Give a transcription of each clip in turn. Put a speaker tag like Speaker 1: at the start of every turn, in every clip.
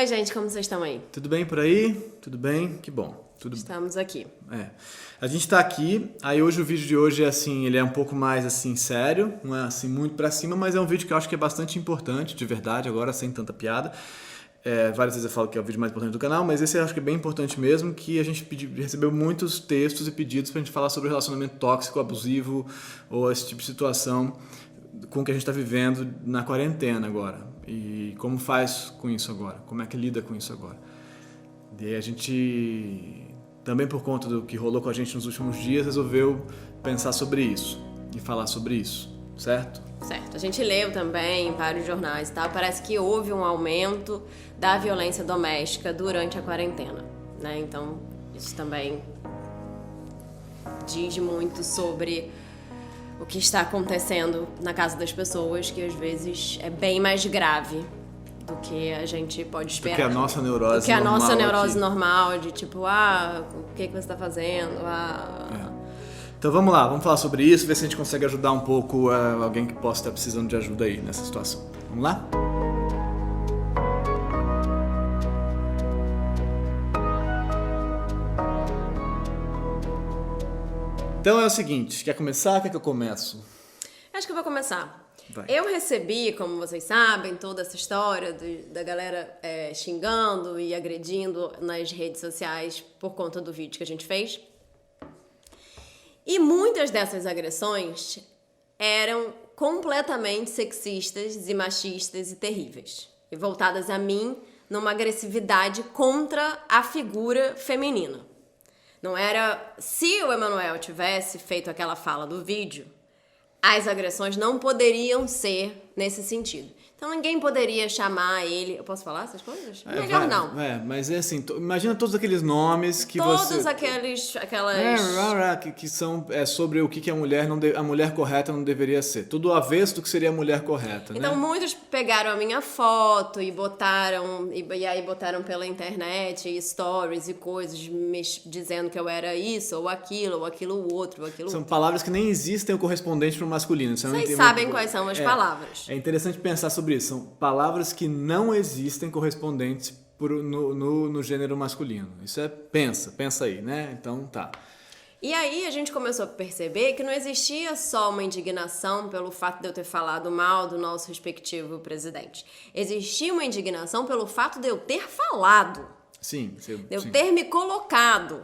Speaker 1: Oi, gente, como vocês estão aí?
Speaker 2: Tudo bem por aí? Tudo bem? Que bom.
Speaker 1: Estamos aqui.
Speaker 2: A gente tá aqui, aí hoje o vídeo de hoje é assim, ele é um pouco mais assim sério, não é assim muito pra cima, mas é um vídeo que eu acho que é bastante importante, de verdade, agora sem tanta piada. Várias vezes eu falo que é o vídeo mais importante do canal, mas esse eu acho que é bem importante mesmo, que a gente recebeu muitos textos e pedidos pra gente falar sobre relacionamento tóxico, abusivo, ou esse tipo de situação com que a gente está vivendo na quarentena agora. E como faz com isso agora? Como é que lida com isso agora? E a gente, também por conta do que rolou com a gente nos últimos dias, resolveu pensar sobre isso e falar sobre isso, certo?
Speaker 1: Certo. A gente leu também em vários jornais e tal, parece que houve um aumento da violência doméstica durante a quarentena, né? Então, isso também diz muito sobre o que está acontecendo na casa das pessoas, que às vezes é bem mais grave do que a gente pode esperar.
Speaker 2: Do que a nossa neurose normal.
Speaker 1: Do que a nossa neurose
Speaker 2: aqui.
Speaker 1: Normal, de tipo, o que você está fazendo?
Speaker 2: Então vamos lá, vamos falar sobre isso, ver se a gente consegue ajudar um pouco alguém que possa estar precisando de ajuda aí nessa situação. Vamos lá? Então é o seguinte, quer começar? Quer que eu começo?
Speaker 1: Acho que eu vou começar.
Speaker 2: Vai.
Speaker 1: Eu recebi, como vocês sabem, toda essa história da galera xingando e agredindo nas redes sociais por conta do vídeo que a gente fez. E muitas dessas agressões eram completamente sexistas e machistas e terríveis. E voltadas a mim numa agressividade contra a figura feminina. Não era... Se o Emanuel tivesse feito aquela fala do vídeo, as agressões não poderiam ser nesse sentido. Então ninguém poderia chamar ele... Eu posso falar essas coisas? Melhor não.
Speaker 2: Mas é assim, imagina todos aqueles nomes que
Speaker 1: Todos
Speaker 2: você...
Speaker 1: aquelas...
Speaker 2: Que são sobre o que a mulher correta não deveria ser. Tudo o avesso do que seria a mulher correta,
Speaker 1: Então
Speaker 2: né?
Speaker 1: muitos pegaram a minha foto e botaram... E aí botaram pela internet e stories e coisas me dizendo que eu era isso ou aquilo outro.
Speaker 2: São palavras que nem existem o correspondente para o masculino.
Speaker 1: Vocês sabem quais são as palavras.
Speaker 2: É interessante pensar sobre isso. São palavras que não existem correspondentes no gênero masculino. Isso é... Pensa aí, né? Então tá.
Speaker 1: E aí a gente começou a perceber que não existia só uma indignação pelo fato de eu ter falado mal do nosso respectivo presidente. Existia uma indignação pelo fato de eu ter falado.
Speaker 2: Sim.
Speaker 1: De eu ter me colocado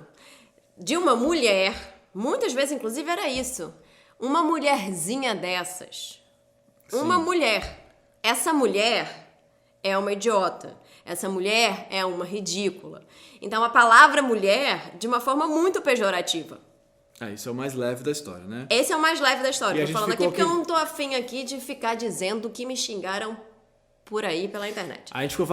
Speaker 1: de uma mulher, muitas vezes inclusive era isso, uma mulherzinha dessas.
Speaker 2: Sim.
Speaker 1: Uma mulher. Essa mulher é uma idiota. Essa mulher é uma ridícula. Então a palavra mulher de uma forma muito pejorativa.
Speaker 2: Isso é o mais leve da história, né?
Speaker 1: Esse é o mais leve da história.
Speaker 2: E
Speaker 1: Tô falando aqui porque eu não tô afim aqui de ficar dizendo que me xingaram por aí pela internet.
Speaker 2: A gente ficou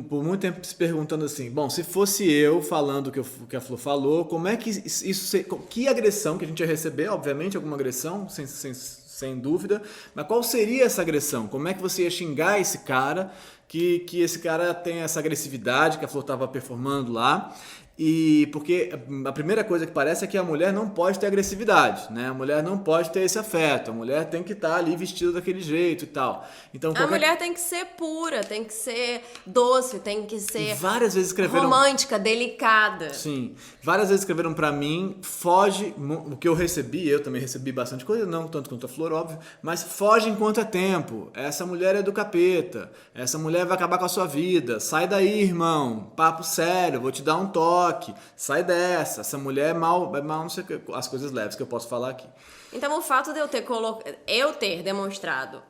Speaker 2: por muito tempo se perguntando assim, bom, se fosse eu falando o que a Flo falou, como é que isso... Que agressão que a gente ia receber? Obviamente, alguma agressão, sem dúvida, mas qual seria essa agressão? Como é que você ia xingar esse cara, que esse cara tem essa agressividade que a Flor estava performando lá? E porque a primeira coisa que parece é que a mulher não pode ter agressividade, né? A mulher não pode ter esse afeto, a mulher tem que estar ali vestida daquele jeito e tal. Então,
Speaker 1: a mulher tem que ser pura, tem que ser doce, tem que ser
Speaker 2: várias vezes escreveram...
Speaker 1: romântica, delicada.
Speaker 2: Sim, várias vezes escreveram pra mim, foge, o que eu recebi, eu também recebi bastante coisa, não tanto quanto a Flor, óbvio, mas foge enquanto é tempo, essa mulher é do capeta, essa mulher vai acabar com a sua vida, sai daí, irmão, papo sério, vou te dar um toque. Sai dessa, essa mulher é mal, não sei o que, as coisas leves que eu posso falar aqui.
Speaker 1: Então o fato de eu ter demonstrado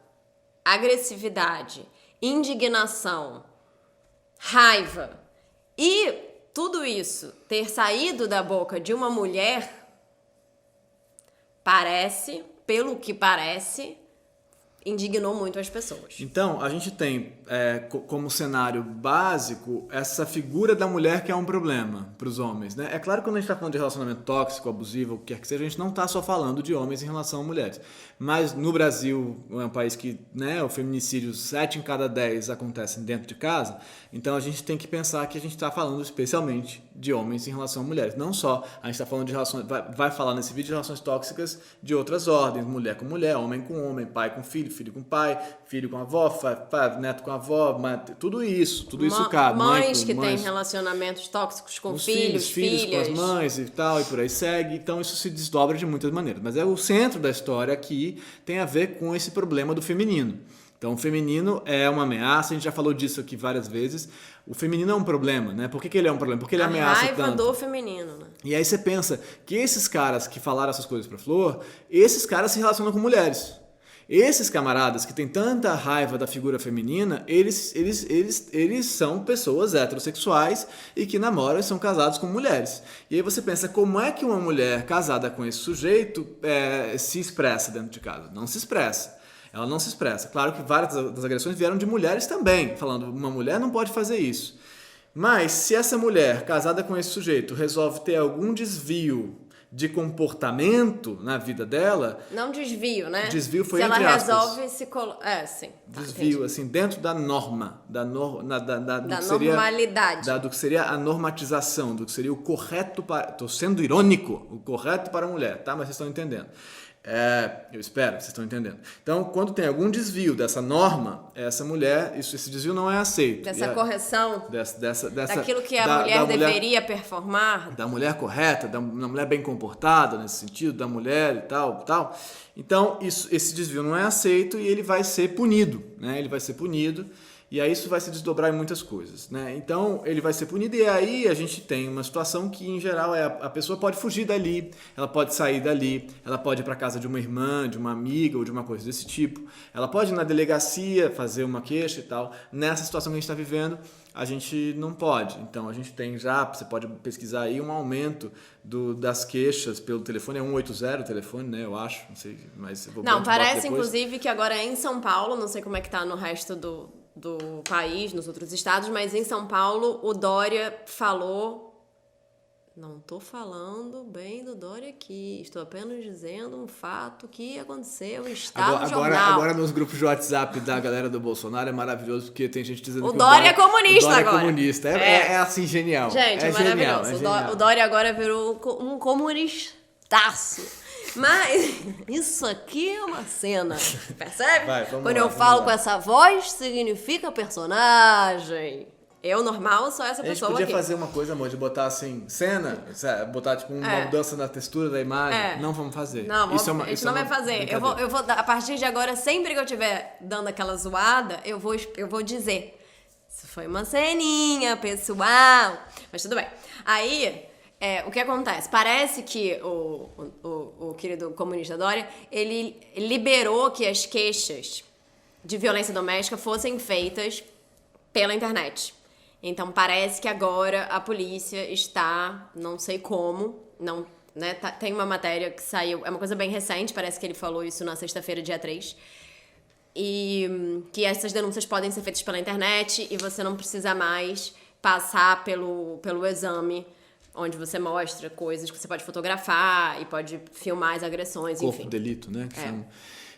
Speaker 1: agressividade, indignação, raiva e tudo isso ter saído da boca de uma mulher pelo que parece, indignou muito as pessoas.
Speaker 2: Então, a gente tem como cenário básico essa figura da mulher que é um problema para os homens, né? É claro que quando a gente está falando de relacionamento tóxico, abusivo, o que quer que seja, a gente não está só falando de homens em relação a mulheres. Mas no Brasil, é um país que, né, o feminicídio 7 em cada 10 acontecem dentro de casa, então a gente tem que pensar que a gente está falando especialmente de homens em relação a mulheres. Não só, a gente está falando de relações, vai falar nesse vídeo de relações tóxicas de outras ordens, mulher com mulher, homem com homem, pai com filho filho com pai, filho com a avó, neto com a avó, tudo isso cabe.
Speaker 1: Mães que têm relacionamentos tóxicos com filhos, filhas.
Speaker 2: Com as mães e tal, e por aí segue. Então isso se desdobra de muitas maneiras. Mas o centro da história aqui tem a ver com esse problema do feminino. Então, o feminino é uma ameaça, a gente já falou disso aqui várias vezes. O feminino é um problema, né? Por que ele é um problema? Porque ele ameaça tanto. A
Speaker 1: raiva do feminino, né?
Speaker 2: E aí você pensa que esses caras que falaram essas coisas pra Flor, esses caras se relacionam com mulheres. Esses camaradas que têm tanta raiva da figura feminina, eles são pessoas heterossexuais e que namoram e são casados com mulheres. E aí você pensa, como é que uma mulher casada com esse sujeito se expressa dentro de casa? Não se expressa. Ela não se expressa. Claro que várias das agressões vieram de mulheres também, falando uma mulher não pode fazer isso. Mas se essa mulher casada com esse sujeito resolve ter algum desvio de comportamento na vida dela...
Speaker 1: Não desvio, né?
Speaker 2: Desvio foi
Speaker 1: se
Speaker 2: entre
Speaker 1: ela
Speaker 2: aspas.
Speaker 1: resolve se colocar... sim.
Speaker 2: Desvio, assim, dentro da norma. Da
Speaker 1: normalidade.
Speaker 2: Do que seria a normatização, do que seria o correto para... Estou sendo irônico. O correto para a mulher, tá? Mas vocês estão entendendo. Eu espero que vocês estão entendendo. Então, quando tem algum desvio dessa norma, essa mulher, esse desvio não é aceito.
Speaker 1: Dessa correção, daquilo que a mulher deveria performar.
Speaker 2: Da mulher correta, da mulher bem comportada, nesse sentido, da mulher e tal. Então, esse desvio não é aceito e ele vai ser punido, né? Ele vai ser punido. E aí isso vai se desdobrar em muitas coisas, né? Então ele vai ser punido e aí a gente tem uma situação que em geral a pessoa pode fugir dali, ela pode sair dali, ela pode ir para casa de uma irmã, de uma amiga ou de uma coisa desse tipo, ela pode ir na delegacia fazer uma queixa e tal. Nessa situação que a gente está vivendo, a gente não pode. Então a gente tem já, você pode pesquisar aí um aumento das queixas pelo telefone, é 180 o telefone, né? Eu acho, não sei, mas eu vou
Speaker 1: Não, parece inclusive que agora é em São Paulo, não sei como é que tá no resto do país, nos outros estados, mas em São Paulo o Dória falou... Não estou falando bem do Dória aqui, estou apenas dizendo um fato que aconteceu, está no jornal.
Speaker 2: Agora nos grupos de WhatsApp da galera do Bolsonaro é maravilhoso, porque tem gente dizendo
Speaker 1: que
Speaker 2: o
Speaker 1: Dória é comunista agora.
Speaker 2: O Dória é comunista, é assim genial.
Speaker 1: Gente, é maravilhoso. Genial. O Dória agora virou um comunistaço. Mas isso aqui é uma cena, percebe? Quando eu falo com essa voz, significa personagem. Eu, normal, sou essa pessoa aqui. A gente
Speaker 2: podia fazer uma coisa, amor, de botar assim, cena, botar tipo uma mudança na textura da imagem. Não vamos fazer.
Speaker 1: Não, isso a gente não vai fazer. Eu vou, a partir de agora, sempre que eu estiver dando aquela zoada, eu vou dizer. Isso foi uma ceninha, pessoal. Mas tudo bem. Aí... o que acontece? Parece que o querido comunista Dória, ele liberou que as queixas de violência doméstica fossem feitas pela internet. Então, parece que agora a polícia está, não sei como, não, né, tem uma matéria que saiu, é uma coisa bem recente, parece que ele falou isso na sexta-feira, dia 3, e que essas denúncias podem ser feitas pela internet e você não precisa mais passar pelo exame onde você mostra coisas que você pode fotografar e pode filmar as agressões, enfim.
Speaker 2: Corpo delito, né?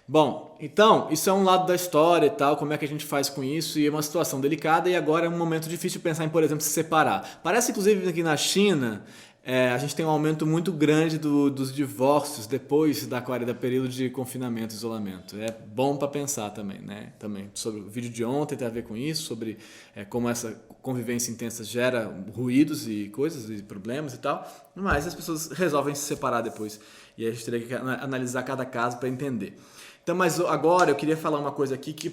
Speaker 2: Bom, então, isso é um lado da história e tal, como é que a gente faz com isso, e é uma situação delicada, e agora é um momento difícil de pensar em, por exemplo, se separar. Parece, inclusive, que na China, a gente tem um aumento muito grande dos divórcios depois da período de confinamento, isolamento. É bom para pensar também, né? Também sobre o vídeo de ontem tem a ver com isso, sobre como essa convivência intensa gera ruídos e coisas e problemas e tal, mas as pessoas resolvem se separar depois, e a gente teria que analisar cada caso para entender. Então, mas agora eu queria falar uma coisa aqui que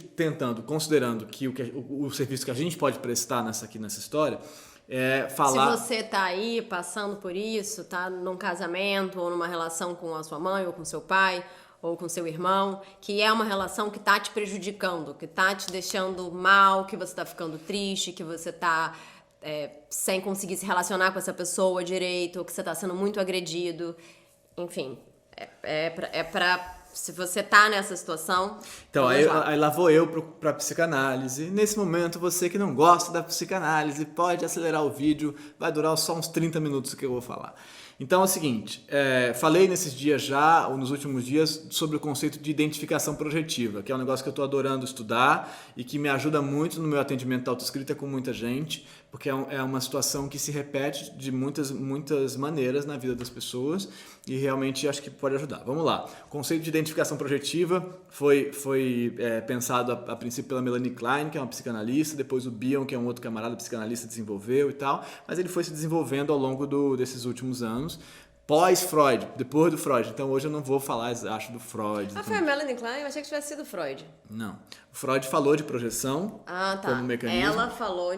Speaker 2: considerando que o serviço que a gente pode prestar nessa história é falar...
Speaker 1: Se você tá aí passando por isso, tá num casamento ou numa relação com a sua mãe ou com seu pai ou com seu irmão, que é uma relação que tá te prejudicando, que tá te deixando mal, que você tá ficando triste, que você tá sem conseguir se relacionar com essa pessoa direito, ou que você tá sendo muito agredido, enfim, se você tá nessa situação...
Speaker 2: Então, aí lá vou eu pra psicanálise. Nesse momento, você que não gosta da psicanálise, pode acelerar o vídeo, vai durar só uns 30 minutos que eu vou falar. Então é o seguinte, falei nesses dias já, ou nos últimos dias, sobre o conceito de identificação projetiva, que é um negócio que eu estou adorando estudar e que me ajuda muito no meu atendimento de autoescrita com muita gente, porque é uma situação que se repete de muitas maneiras na vida das pessoas e realmente acho que pode ajudar. Vamos lá. O conceito de identificação projetiva foi pensado a princípio pela Melanie Klein, que é uma psicanalista, depois o Bion, que é um outro camarada psicanalista, desenvolveu e tal, mas ele foi se desenvolvendo ao longo desses últimos anos, pós-Freud, depois do Freud. Então hoje eu não vou falar, acho, do Freud.
Speaker 1: Ah, foi a Melanie Klein? Eu achei que tivesse sido Freud.
Speaker 2: Não. O Freud falou de projeção como mecanismo.
Speaker 1: Ela falou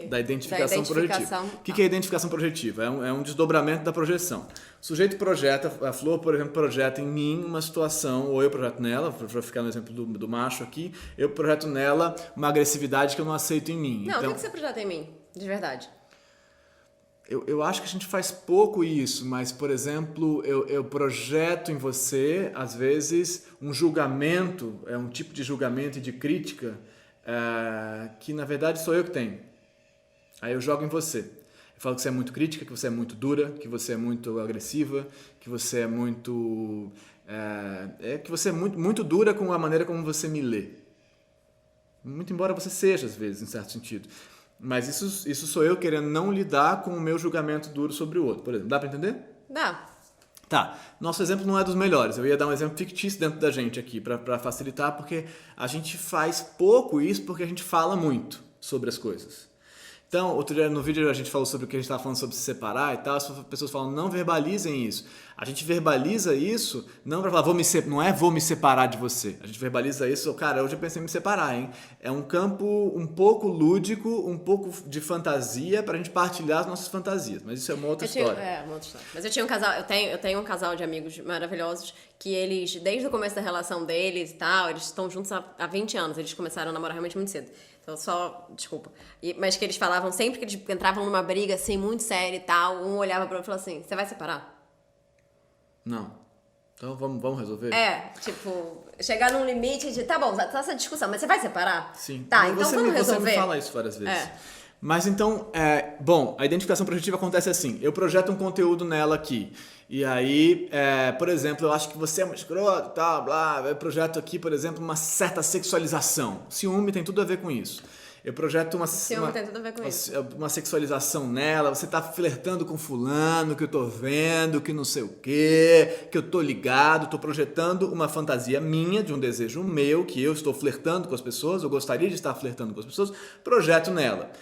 Speaker 2: da identificação projetiva. O que é identificação projetiva? É um desdobramento da projeção. O sujeito projeta, a Flor, por exemplo, projeta em mim uma situação, ou eu projeto nela, para ficar no exemplo do macho aqui, eu projeto nela uma agressividade que eu não aceito em mim.
Speaker 1: Não, então, o que você projeta em mim, de verdade?
Speaker 2: Eu acho que a gente faz pouco isso, mas, por exemplo, eu projeto em você, às vezes, um julgamento, um tipo de julgamento e de crítica que, na verdade, sou eu que tenho. Aí eu jogo em você. Eu falo que você é muito crítica, que você é muito dura, que você é muito agressiva, que você é muito... que você é muito, muito dura com a maneira como você me lê. Muito embora você seja, às vezes, em certo sentido. Mas isso sou eu querendo não lidar com o meu julgamento duro sobre o outro, por exemplo. Dá pra entender?
Speaker 1: Dá.
Speaker 2: Tá, nosso exemplo não é dos melhores. Eu ia dar um exemplo fictício dentro da gente aqui, pra facilitar, porque a gente faz pouco isso porque a gente fala muito sobre as coisas. Então, outro dia no vídeo a gente falou sobre o que a gente estava falando sobre se separar e tal, as pessoas falam, não verbalizem isso. A gente verbaliza isso não para falar, vou me separar de você. A gente verbaliza isso, cara, hoje eu pensei em me separar, hein? É um campo um pouco lúdico, um pouco de fantasia para a gente partilhar as nossas fantasias. Mas isso é uma outra história.
Speaker 1: Uma outra história. Mas eu tenho um casal de amigos maravilhosos que eles, desde o começo da relação deles e tal, eles estão juntos há 20 anos, eles começaram a namorar realmente muito cedo. Então, desculpa. Mas que eles falavam, sempre que eles entravam numa briga, assim, muito séria e tal, um olhava pra outro e falava assim, você vai separar?
Speaker 2: Não. Então, vamos resolver?
Speaker 1: Chegar num limite de, tá bom, tá essa discussão, mas você vai separar?
Speaker 2: Sim.
Speaker 1: Tá, então vamos resolver.
Speaker 2: Você me fala isso várias vezes. Mas então, a identificação projetiva acontece assim, eu projeto um conteúdo nela aqui, e aí, por exemplo, eu acho que você é um escroto, tal, blá, eu projeto aqui, por exemplo, uma certa sexualização. Ciúme tem tudo a ver com isso. Eu projeto uma sexualização nela, você tá flertando com fulano, que eu tô vendo, que não sei o quê, que eu tô ligado, tô projetando uma fantasia minha, de um desejo meu, que eu estou flertando com as pessoas, eu gostaria de estar flertando com as pessoas, projeto nela.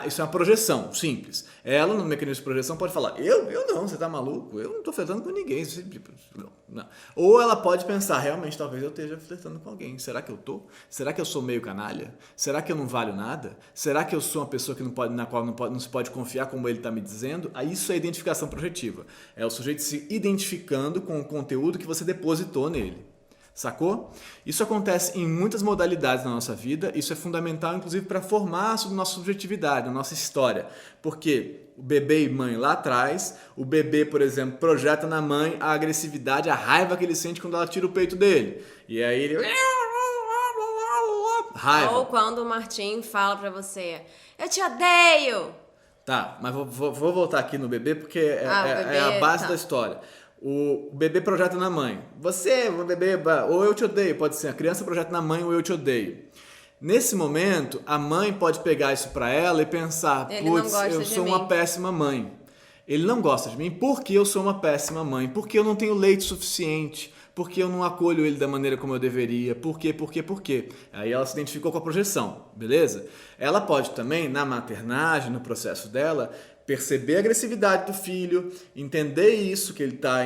Speaker 2: Isso é uma projeção, simples. Ela, no mecanismo de projeção, pode falar, eu não, você tá maluco? Eu não tô flertando com ninguém. Não. Ou ela pode pensar, realmente, talvez eu esteja flertando com alguém. Será que eu tô? Será que eu sou meio canalha? Será que eu não valho nada? Será que eu sou uma pessoa na qual não se pode confiar, como ele está me dizendo? Aí isso é identificação projetiva. É o sujeito se identificando com o conteúdo que você depositou nele. Sacou? Isso acontece em muitas modalidades na nossa vida. Isso é fundamental, inclusive, para formar a nossa subjetividade, a nossa história. Porque o bebê e mãe lá atrás, o bebê, por exemplo, projeta na mãe a agressividade, a raiva que ele sente quando ela tira o peito dele. E aí ele... Raiva.
Speaker 1: Ou quando o Martim fala pra você, eu te odeio.
Speaker 2: Tá, mas vou voltar aqui no bebê porque é a base da história. O bebê projeta na mãe. Você, o bebê, ou eu te odeio, pode ser. A criança projeta na mãe ou eu te odeio. Nesse momento, a mãe pode pegar isso pra ela e pensar, putz, eu sou uma péssima mãe. Ele não gosta de mim porque eu sou uma péssima mãe, porque eu não tenho leite suficiente, porque eu não acolho ele da maneira como eu deveria, por quê? Aí ela se identificou com a projeção, beleza? Ela pode também, na maternagem, no processo dela, perceber a agressividade do filho, entender isso, que ele está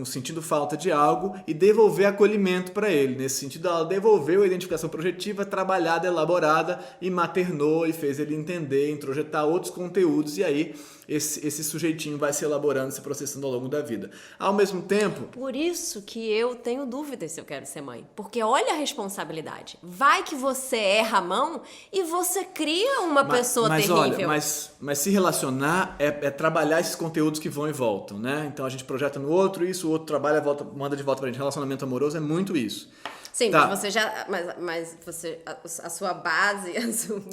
Speaker 2: sentindo falta de algo e devolver acolhimento para ele. Nesse sentido, ela devolveu a identificação projetiva, trabalhada, elaborada e maternou e fez ele entender, introjetar outros conteúdos e aí esse sujeitinho vai se elaborando, se processando ao longo da vida. Ao mesmo tempo...
Speaker 1: Por isso que eu tenho dúvidas se eu quero ser mãe. Porque olha a responsabilidade. Vai que você erra a mão e você cria uma pessoa terrível.
Speaker 2: Olha, mas se relacionar é trabalhar esses conteúdos que vão e voltam, né? Então a gente projeta no outro isso, o outro trabalha, manda de volta pra gente. Relacionamento amoroso é muito isso.
Speaker 1: Sim,
Speaker 2: Tá.
Speaker 1: mas você já. Mas você. A sua base.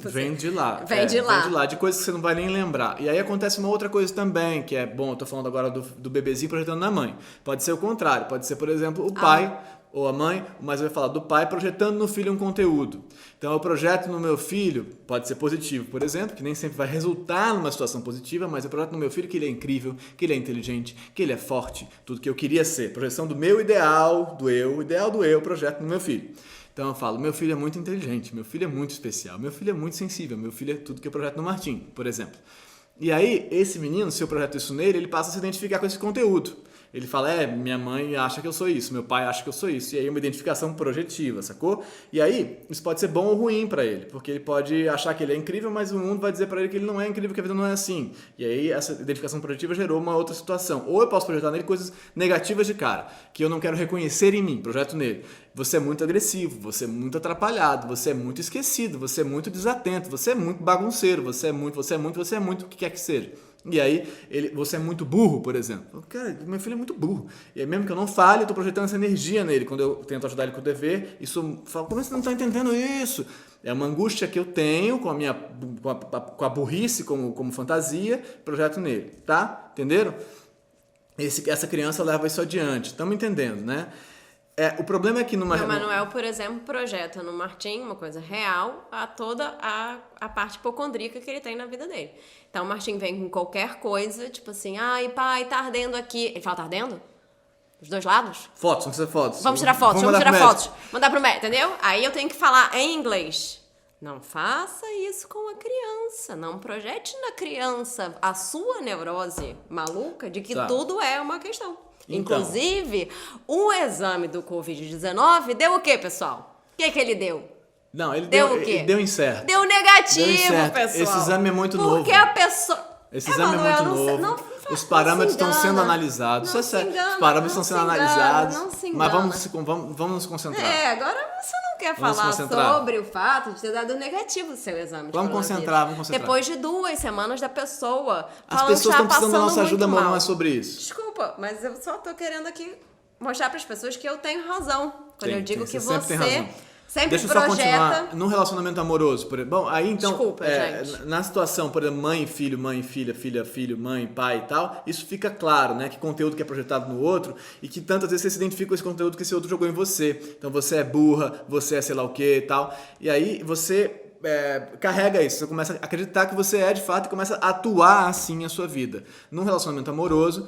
Speaker 2: Vem de lá.
Speaker 1: Vem de lá.
Speaker 2: Vem de lá, de coisas que você não vai nem lembrar. E aí acontece uma outra coisa também, que é, bom, eu tô falando agora do bebezinho projetando na mãe. Pode ser o contrário, pode ser, por exemplo, o pai ou a mãe, mas eu vou falar do pai projetando no filho um conteúdo. Então eu projeto no meu filho, pode ser positivo, por exemplo, que nem sempre vai resultar numa situação positiva, mas eu projeto no meu filho que ele é incrível, que ele é inteligente, que ele é forte, tudo que eu queria ser. Projeção do meu ideal, do eu, projeto no meu filho. Então eu falo, meu filho é muito inteligente, meu filho é muito especial, meu filho é muito sensível, meu filho é tudo que eu projeto no Martim, por exemplo. E aí, esse menino, se eu projeto isso nele, ele passa a se identificar com esse conteúdo. Ele fala, minha mãe acha que eu sou isso, meu pai acha que eu sou isso. E aí uma identificação projetiva, sacou? E aí, isso pode ser bom ou ruim pra ele, porque ele pode achar que ele é incrível, mas o mundo vai dizer pra ele que ele não é incrível, que a vida não é assim. E aí essa identificação projetiva gerou uma outra situação. Ou eu posso projetar nele coisas negativas de cara, que eu não quero reconhecer em mim, projeto nele. Você é muito agressivo, você é muito atrapalhado, você é muito esquecido, você é muito desatento, você é muito bagunceiro, você é muito, o que quer que seja. E aí, você é muito burro, por exemplo. Cara, meu filho é muito burro. E aí, mesmo que eu não fale, eu tô projetando essa energia nele. Quando eu tento ajudar ele com o dever, isso fala, como você não tá entendendo isso? É uma angústia que eu tenho com a burrice como fantasia, projeto nele, tá? Entenderam? Essa criança leva isso adiante. Estamos entendendo, né? O problema é que numa...
Speaker 1: O Manuel, por exemplo, projeta no Martim uma coisa real a toda a parte hipocondríaca que ele tem na vida dele. Então o Martim vem com qualquer coisa, tipo assim, ai pai, tá ardendo aqui. Ele fala, tá ardendo? Dos dois lados?
Speaker 2: Fotos, não precisa fotos.
Speaker 1: Vamos tirar fotos, vamos tirar fotos. Mandar pro médico, entendeu? Aí eu tenho que falar em inglês. Não faça isso com a criança. Não projete na criança a sua neurose maluca de que tudo é uma questão.
Speaker 2: Então.
Speaker 1: Inclusive, o exame do Covid-19 deu o quê, pessoal? O que ele deu?
Speaker 2: Não, ele
Speaker 1: deu o quê?
Speaker 2: Ele deu incerto.
Speaker 1: Deu negativo,
Speaker 2: Deu incerto.
Speaker 1: pessoal.
Speaker 2: Esse exame é muito novo.
Speaker 1: Porque a pessoa...
Speaker 2: Esse exame é muito novo. Os parâmetros estão sendo analisados. Isso é sério. Os parâmetros estão sendo analisados.
Speaker 1: Não se engana.
Speaker 2: Mas vamos nos concentrar.
Speaker 1: Agora você não quer falar sobre o fato de ter dado negativo o seu exame.
Speaker 2: Vamos concentrar.
Speaker 1: Depois de 2 semanas da pessoa
Speaker 2: As pessoas estão precisando da nossa ajuda, amor, não é sobre isso.
Speaker 1: Desculpa, mas eu só tô querendo aqui mostrar para as pessoas que eu tenho razão. Quando eu digo que
Speaker 2: você
Speaker 1: você...
Speaker 2: tem razão.
Speaker 1: Sempre
Speaker 2: Deixa eu
Speaker 1: projeta...
Speaker 2: só continuar no relacionamento amoroso. Bom, aí então,
Speaker 1: Desculpa, gente.
Speaker 2: Na situação, por exemplo, mãe, filha, filho, mãe, pai e tal, isso fica claro, né? Que conteúdo que é projetado no outro e que tantas vezes você se identifica com esse conteúdo que esse outro jogou em você. Então você é burra, você é sei lá o que e tal. E aí você carrega isso, você começa a acreditar que você é de fato e começa a atuar assim a sua vida. Num relacionamento amoroso,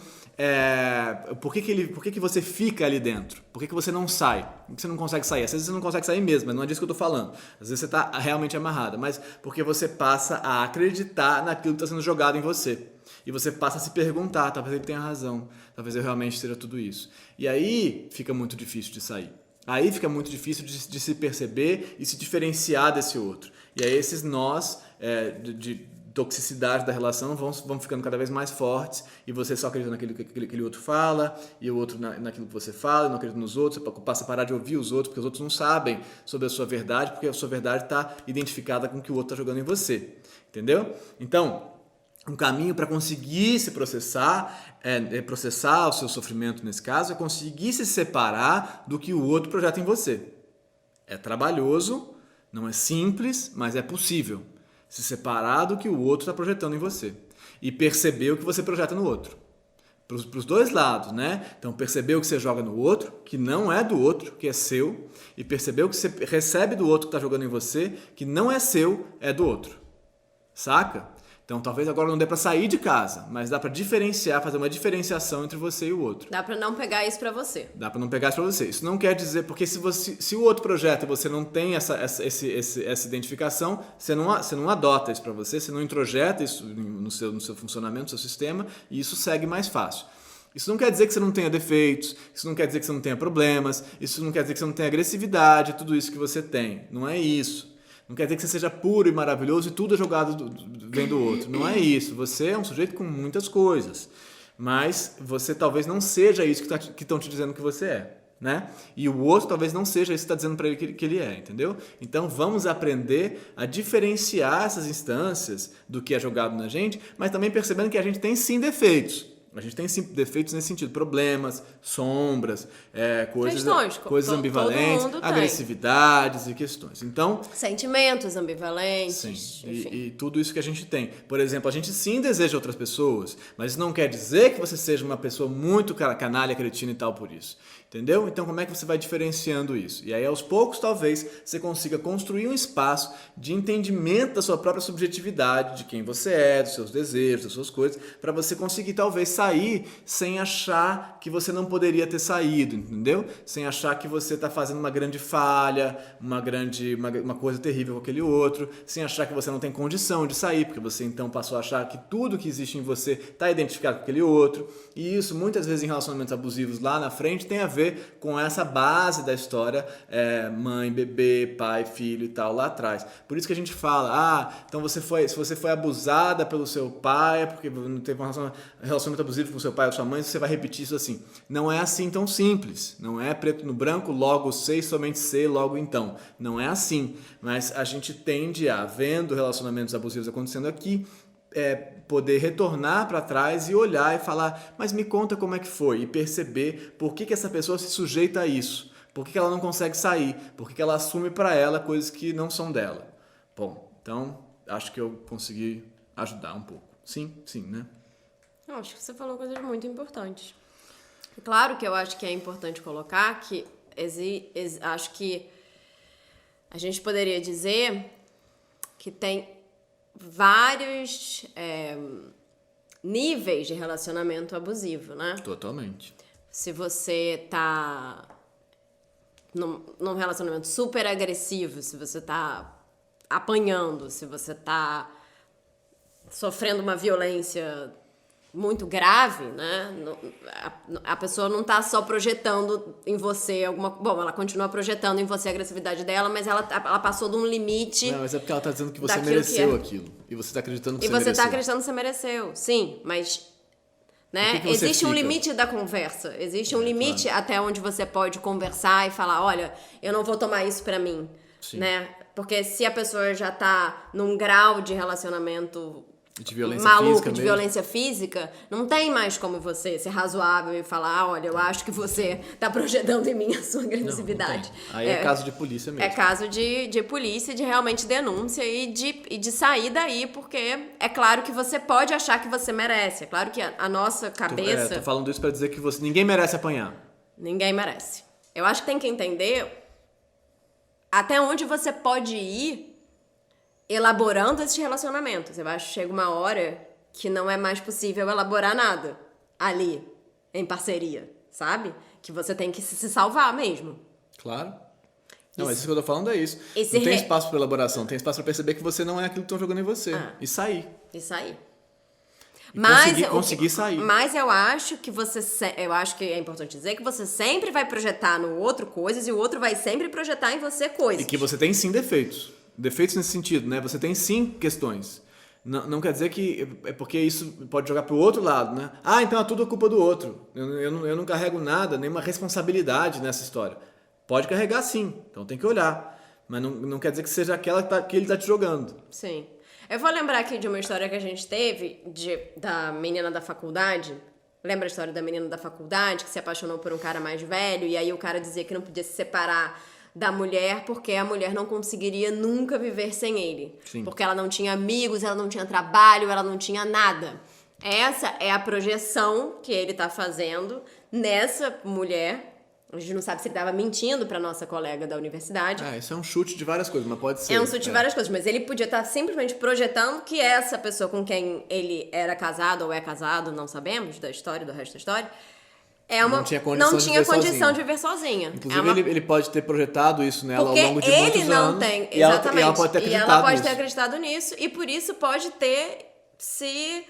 Speaker 2: por que você fica ali dentro? Por que você não sai? Por que você não consegue sair? Às vezes você não consegue sair mesmo, mas não é disso que eu tô falando. Às vezes você tá realmente amarrada, mas porque você passa a acreditar naquilo que está sendo jogado em você. E você passa a se perguntar, talvez ele tenha razão, talvez eu realmente seja tudo isso. E aí fica muito difícil de sair. Aí fica muito difícil de se perceber e se diferenciar desse outro. E aí esses nós de toxicidade da relação vão ficando cada vez mais fortes e você só acredita naquilo que aquele outro fala e o outro naquilo que você fala, não acredita nos outros, você passa a parar de ouvir os outros porque os outros não sabem sobre a sua verdade, porque a sua verdade está identificada com o que o outro está jogando em você, entendeu? Então, um caminho para conseguir se processar, processar o seu sofrimento nesse caso, é conseguir se separar do que o outro projeta em você. É trabalhoso, não é simples, mas é possível. Se separar do que o outro está projetando em você. E perceber o que você projeta no outro. Para os dois lados, né? Então, perceber o que você joga no outro, que não é do outro, que é seu. E perceber o que você recebe do outro que está jogando em você, que não é seu, é do outro. Saca? Então, talvez agora não dê para sair de casa, mas dá para diferenciar, fazer uma diferenciação entre você e o outro.
Speaker 1: Dá para não pegar isso para você.
Speaker 2: Dá para não pegar isso para você. Isso não quer dizer, porque se o outro projeta e você não tem essa identificação, você não adota isso para você, você não introjeta isso no seu funcionamento, no seu sistema, e isso segue mais fácil. Isso não quer dizer que você não tenha defeitos, isso não quer dizer que você não tenha problemas, isso não quer dizer que você não tenha agressividade, tudo isso que você tem. Não é isso. Não quer dizer que você seja puro e maravilhoso e tudo é jogado vem do outro. Não é isso. Você é um sujeito com muitas coisas. Mas você talvez não seja isso que estão te dizendo que você é. Né? E o outro talvez não seja isso que está dizendo para ele que ele é. Entendeu? Então vamos aprender a diferenciar essas instâncias do que é jogado na gente, mas também percebendo que a gente tem sim defeitos. A gente tem sim defeitos nesse sentido, problemas, sombras,
Speaker 1: Questões,
Speaker 2: coisas
Speaker 1: todo
Speaker 2: ambivalentes,
Speaker 1: mundo tem.
Speaker 2: agressividades e questões. Então,
Speaker 1: Sentimentos ambivalentes,
Speaker 2: sim,
Speaker 1: enfim.
Speaker 2: e tudo isso que a gente tem. Por exemplo, a gente sim deseja outras pessoas, mas isso não quer dizer que você seja uma pessoa muito canalha, cretina e tal por isso. Entendeu? Então, como é que você vai diferenciando isso? E aí, aos poucos, talvez, você consiga construir um espaço de entendimento da sua própria subjetividade, de quem você é, dos seus desejos, das suas coisas, para você conseguir, talvez, sair sem achar que você não poderia ter saído, entendeu? Sem achar que você está fazendo uma grande falha, uma coisa terrível com aquele outro, sem achar que você não tem condição de sair, porque você, então, passou a achar que tudo que existe em você está identificado com aquele outro. E isso, muitas vezes, em relacionamentos abusivos lá na frente, tem a ver com essa base da história, mãe, bebê, pai, filho e tal, lá atrás. Por isso que a gente fala, então se você foi abusada pelo seu pai, porque não teve um relacionamento abusivo com seu pai ou sua mãe, você vai repetir isso assim. Não é assim tão simples. Não é preto no branco, logo sei, somente sei, logo então. Não é assim. Mas a gente tende a, vendo relacionamentos abusivos acontecendo aqui, poder retornar para trás e olhar e falar, mas me conta como é que foi, e perceber por que essa pessoa se sujeita a isso, por que ela não consegue sair, por que ela assume para ela coisas que não são dela. Bom, então acho que eu consegui ajudar um pouco. Sim, né?
Speaker 1: Eu acho que você falou coisas muito importantes. Claro que eu acho que é importante colocar que acho que a gente poderia dizer que tem vários níveis de relacionamento abusivo, né?
Speaker 2: Totalmente.
Speaker 1: Se você tá num relacionamento super agressivo, se você tá apanhando, se você tá sofrendo uma violência muito grave, né? A pessoa não tá só projetando em você Bom, ela continua projetando em você a agressividade dela, mas ela passou de um limite.
Speaker 2: Não, mas é porque ela tá dizendo que você mereceu aquilo. E você tá acreditando que você mereceu.
Speaker 1: E você tá acreditando que você mereceu. Sim, mas... né? Existe um limite da conversa. Existe um limite, claro, até onde você pode conversar e falar, olha, eu não vou tomar isso pra mim.
Speaker 2: Sim.
Speaker 1: Né? Porque se a pessoa já tá num grau de relacionamento
Speaker 2: de violência
Speaker 1: maluco,
Speaker 2: física
Speaker 1: de
Speaker 2: mesmo.
Speaker 1: Violência física, não tem mais como você ser razoável e falar, olha, eu acho que você tá projetando em mim a sua agressividade.
Speaker 2: Não. Aí é caso de polícia mesmo.
Speaker 1: É caso de polícia, de realmente denúncia e de sair daí, porque é claro que você pode achar que você merece. É claro que a nossa cabeça...
Speaker 2: Tô falando isso pra dizer que ninguém merece apanhar.
Speaker 1: Ninguém merece. Eu acho que tem que entender até onde você pode ir elaborando esses relacionamentos. Eu acho que chega uma hora que não é mais possível elaborar nada ali, em parceria, sabe? Que você tem que se salvar mesmo.
Speaker 2: Claro. Não, mas isso que eu tô falando é isso.
Speaker 1: Não
Speaker 2: tem espaço para elaboração, tem espaço para perceber que você não é aquilo que estão jogando em você. E sair.
Speaker 1: Mas
Speaker 2: conseguir sair.
Speaker 1: Mas eu acho que eu acho que é importante dizer que você sempre vai projetar no outro coisas e o outro vai sempre projetar em você coisas.
Speaker 2: E que você tem sim defeitos. Defeitos nesse sentido, né? Você tem sim questões. Não quer dizer que... É porque isso pode jogar pro outro lado, né? Então é tudo culpa do outro. Eu não carrego nada, nenhuma responsabilidade nessa história. Pode carregar sim, então tem que olhar. Mas não quer dizer que seja aquela que ele tá te jogando.
Speaker 1: Sim. Eu vou lembrar aqui de uma história que a gente teve da menina da faculdade. Lembra a história da menina da faculdade que se apaixonou por um cara mais velho e aí o cara dizia que não podia se separar da mulher porque a mulher não conseguiria nunca viver sem ele.
Speaker 2: Sim.
Speaker 1: Porque ela não tinha amigos, ela não tinha trabalho, ela não tinha nada. Essa é a projeção que ele tá fazendo nessa mulher. A gente não sabe se ele estava mentindo para nossa colega da universidade.
Speaker 2: Isso é um chute de várias coisas, mas pode ser.
Speaker 1: É um chute de várias coisas, mas ele podia estar simplesmente projetando que essa pessoa com quem ele era casado ou é casado, não sabemos da história, do resto da história, não tinha condição de viver sozinha.
Speaker 2: Inclusive, ele pode ter projetado isso nela
Speaker 1: porque
Speaker 2: ao longo de muitos anos.
Speaker 1: Exatamente.
Speaker 2: E ela pode ter
Speaker 1: acreditado nisso e por isso pode ter se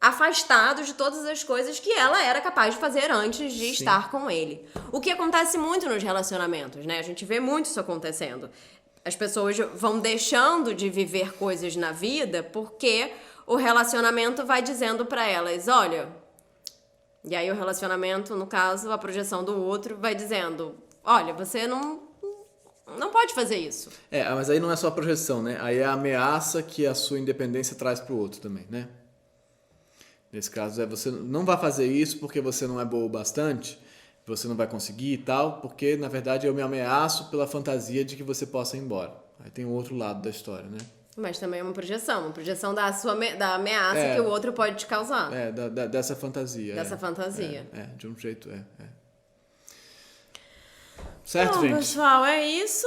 Speaker 1: afastado de todas as coisas que ela era capaz de fazer antes de estar com ele. O que acontece muito nos relacionamentos, né? A gente vê muito isso acontecendo. As pessoas vão deixando de viver coisas na vida porque o relacionamento vai dizendo pra elas, olha... E aí o relacionamento, no caso, a projeção do outro vai dizendo, olha, você não pode fazer isso.
Speaker 2: Mas aí não é só a projeção, né? Aí é a ameaça que a sua independência traz pro outro também, né? Nesse caso, você não vai fazer isso porque você não é boa o bastante, você não vai conseguir e tal, porque, na verdade, eu me ameaço pela fantasia de que você possa ir embora. Aí tem o outro lado da história, né?
Speaker 1: Mas também é uma projeção da ameaça que o outro pode te causar.
Speaker 2: Dessa fantasia.
Speaker 1: Dessa fantasia.
Speaker 2: De um jeito, Certo,
Speaker 1: Bom,
Speaker 2: gente?
Speaker 1: pessoal, é isso.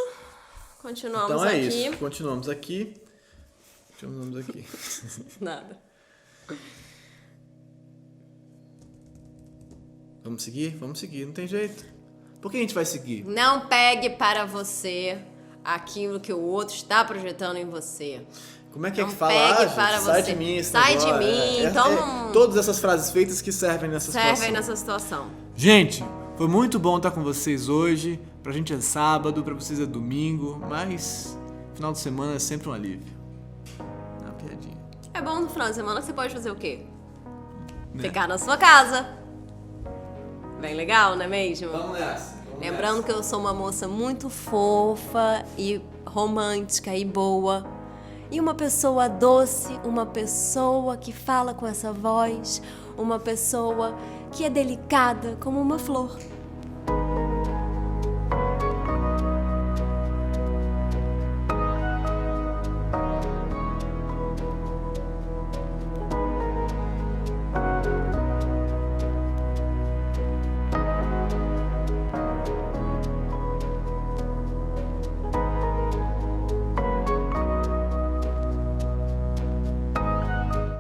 Speaker 1: Continuamos
Speaker 2: Então é
Speaker 1: aqui.
Speaker 2: isso. Continuamos aqui.
Speaker 1: Nada.
Speaker 2: Vamos seguir? Vamos seguir, não tem jeito. Por que a gente vai seguir?
Speaker 1: Não pegue para você aquilo que o outro está projetando em você.
Speaker 2: Como é que
Speaker 1: Não
Speaker 2: é que fala?
Speaker 1: pegue
Speaker 2: Gente,
Speaker 1: para
Speaker 2: sai
Speaker 1: você.
Speaker 2: de mim esse
Speaker 1: Sai de
Speaker 2: negócio.
Speaker 1: mim. Toma
Speaker 2: Todas essas frases feitas que servem nessa
Speaker 1: situação.
Speaker 2: Gente, foi muito bom estar com vocês hoje. Pra gente é sábado, pra vocês é domingo, mas final de semana é sempre um alívio. É uma piadinha.
Speaker 1: É bom no final de semana você pode fazer o quê?
Speaker 2: Né?
Speaker 1: Ficar na sua casa. Bem legal, não é mesmo?
Speaker 2: Vamos nessa.
Speaker 1: Lembrando que eu sou uma moça muito fofa e romântica e boa. E uma pessoa doce, uma pessoa que fala com essa voz, uma pessoa que é delicada como uma flor.